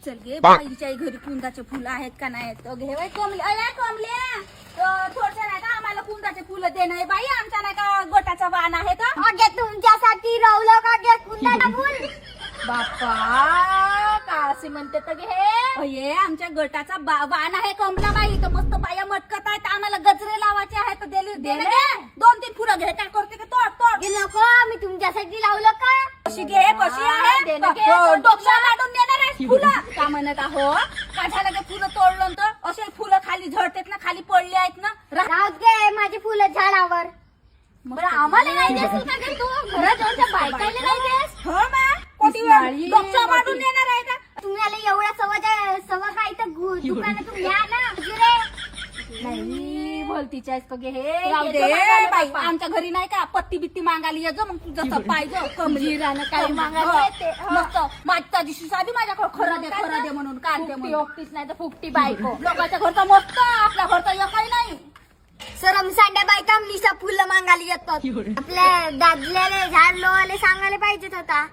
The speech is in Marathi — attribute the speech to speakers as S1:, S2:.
S1: चल गे बाईच्या घरी कुंदाचे फुलं आहेत का नाही तर घे बाई कमले. अरे कमले थोडस नाही का आम्हाला कुंदाचे फुलं दे नाही बाई, आमच्या नाही का गोटाचा वाण आहे तर.
S2: अगे तुमच्यासाठी रवलं का गे कुंदाचा फुल.
S1: बाप्पा का असे म्हणते तर घे. ये आमच्या गटाचा वाण आहे कमलाबाई, तर मस्त बाया मटकत आहेत, आम्हाला गजरे लावायचे आहेत तर दे 2-3 फुलं घे. काय करते का तोड तोड.
S2: नको मी तुमच्यासाठी लावलं का.
S1: कशी घे कशी आहे डोक्या काढून देणार आहे फुलं का म्हणत आहो. का झालं का फुलं तोडलं तर असे फुलं खाली झडतात ना, खाली पडले आहेत ना.
S2: राहत गे माझी फुलं झाडावर.
S1: बरं
S2: आम्हाला नाही देशील का गे तू. घराजवळच्या बायकायला नाही देस.
S1: हो मा कोटी डोक्या काढून देणार आहे का.
S2: तुम्हाला एवढ्या सवय काय तर दुकानातून घ्या ना गिरे.
S1: नाही बोलतीच आहेस तो घे.
S2: राहू दे
S1: बाई आमच्या घरी नाही का पत्ती बित्ती मागायला ये मग तू जसं पाहिजे कमली राहणं काही
S2: मागायला येते.
S1: मस्त माझ्या दिवशी साधी माझ्याकडे खरं दे म्हणून काढते म्हणून.
S2: ओपटीच नाही तर फुकटी बायको.
S1: लोकांच्या घरचा मस्त आपल्या घरचा एकही नाही.
S2: सरमसांड्या बायका निसा फुलं मागायला येतात. आपल्या दादल्याला झाड लोवाले सांगायला पाहिजेत होता.